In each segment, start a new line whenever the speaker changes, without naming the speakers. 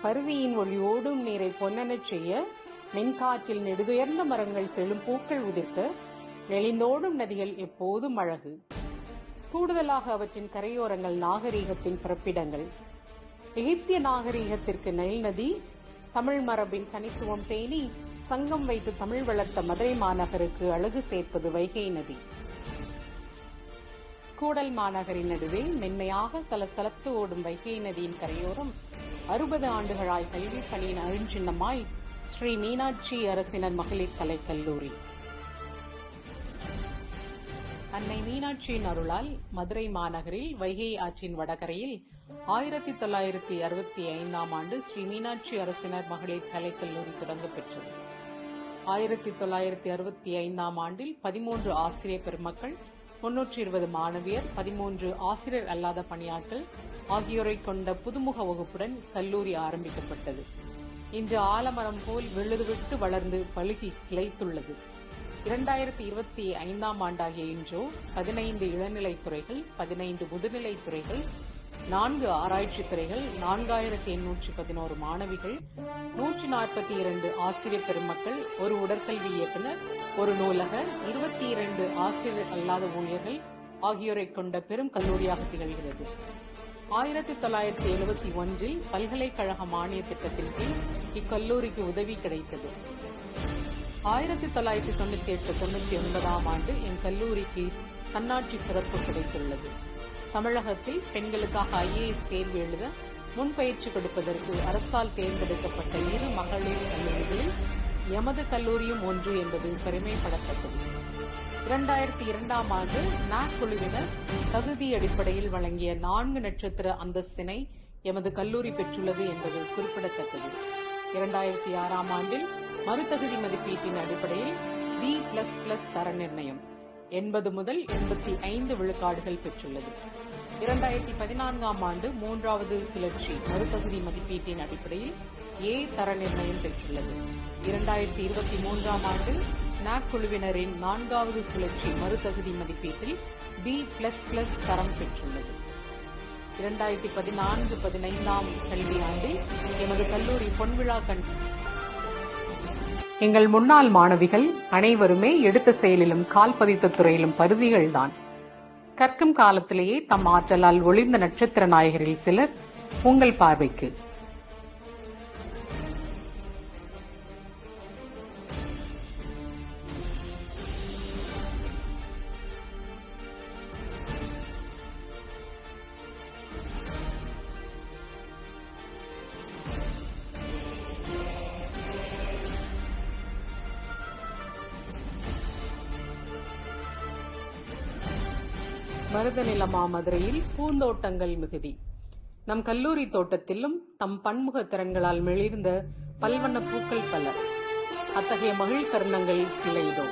பருதியின் ஒளி ஓடும் நீரை பொன்னெனச் செய்ய, மென்காற்றில் நெடுதுயர்ந்த மரங்கள் செழும் பூக்கள் உதிர்க்க, நெளிந்தோடும் நதிகள் எப்போதும் அழகு. கூடுதலாக அவற்றின் கரையோரங்கள் நாகரீகத்தின் பிறப்பிடங்கள். எகிப்திய நாகரீகத்திற்கு நைல் நதி, தமிழ் மரபின் தனித்துவம் பேணி சங்கம் வைத்து தமிழ் வளர்த்த மதுரை மாநகருக்கு அழகு சேர்ப்பது வைகை நதி. கூடல் மாநகரின் நடுவே மென்மையாக சலசலத்து ஓடும் வைகை நதியின் கரையோரம் 60 ஆண்டுகளாய் கல்வி பணியின் அருஞ்சின்னமாய் ஸ்ரீ மீனாட்சி அரசினர் மகளிர் கலைக்கல்லூரி. அன்னை மீனாட்சியின் அருளால் மதுரை மாநகரில் வைகை ஆற்றின் வடகரையில் 1965 ஆண்டு ஸ்ரீ மீனாட்சி அரசினர் மகளிர் கலைக்கல்லூரி தொடங்கப் பெற்றது. 1965 ஆண்டில் 13 ஆசிரியர் பெருமக்கள், 320 மாணவியர், 13 ஆசிரியர் அல்லாத பணியாட்கள் ஆகியோரை கொண்ட புதுமுக வகுப்புடன் கல்லூரி ஆரம்பிக்கப்பட்டது. இன்று ஆலமரம் போல் விழுதுவிட்டு வளர்ந்து பழுகி கிளைத்துள்ளது. 2025 ஆண்டாகிய இன்றோ 15 இளநிலைத் துறைகள், 15 முதுநிலைத் துறைகள், 4 ஆராய்ச்சித் துறைகள், 4811 மாணவிகள், 142 ஆசிரியர் பெருமக்கள், ஒரு உடற்கல்வி இயக்குனர், ஒரு நூலகர், 22 ஆசிரியர் அல்லாத ஊழியர்கள் ஆகியோரை கொண்ட பெரும் கல்லூரியாக திகழ்கிறது. 1971 பல்கலைக்கழக மானிய திட்டத்தின் கீழ் இக்கல்லூரிக்கு உதவி கிடைத்தது. 1998-99 ஆண்டு என் கல்லூரிக்கு தன்னாட்சி சிறப்பு கிடைத்துள்ளது. தமிழகத்தில் பெண்களுக்காக IAS தேர்வு எழுத முன்பயிற்சி கொடுப்பதற்கு அரசால் தேர்ந்தெடுக்கப்பட்ட 2 மகளிர் கல்லூரிகளில் எமது கல்லூரியும் ஒன்று என்பது பெருமைப்படத்தக்கது. 2002 ஆண்டு NAC குழுவினர் தகுதி அடிப்படையில் வழங்கிய 4 நட்சத்திர அந்தஸ்தினை எமது கல்லூரி பெற்றுள்ளது என்பது குறிப்பிடத்தக்கது. 2006 ஆண்டில் மறுதகுதி மதிப்பீட்டின் அடிப்படையில் B++ தர நிர்ணயம் 80 முதல் 85 விழுக்காடுகள் பெற்றுள்ளது. 2014 ஆண்டு 3வது சுழற்சி மறுதகுதி மதிப்பீட்டின் அடிப்படையில் A தர நிர்ணயம் பெற்றுள்ளது. 2023 ஆண்டு NAC குழுவினரின் 4வது சுழற்சி மறுதகுதி மதிப்பீட்டில் B++ தரம் பெற்றுள்ளது. 2014-15 கல்வியாண்டில் எமது கல்லூரி பொன்விழா எங்கள் முன்னாள் மாணவிகள் அனைவருமே எடுத்த செயலிலும் கால் பதித்த துறையிலும் பருதிகள்தான். கற்கும் காலத்திலேயே தம் ஆற்றலால் ஒளிர்ந்த நட்சத்திர நாயகரில் சிலர் உங்கள் பார்வைக்கு. மருதநில மாமதுரையில் பூந்தோட்டங்கள் மிகுதி. நம் கல்லூரி தோட்டத்திலும் தம் பன்முக திறன்களால் மெளிர்ந்த பல்வண்ண பூக்கள் பல. அத்தகைய மகிழ் தருணங்கள் கிளைதோ.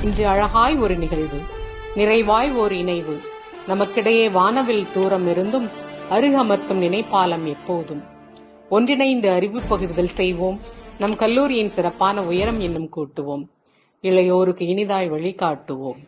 இன்று அழகாய் ஒரு நிகழ்வு, நிறைவாய் ஓர் இணைவு, நமக்கிடையே வானவில் தூரம் இருந்தும் அருகமர்த்தும் நினைப்பாலம் எப்போதும். ஒன்றிணைந்து அறிவு பகிர்தல் செய்வோம், நம் கல்லூரியின் சிறப்பான உயரம் இன்னும் கூட்டுவோம், இளையோருக்கு இனிதாய் வழிகாட்டுவோம்.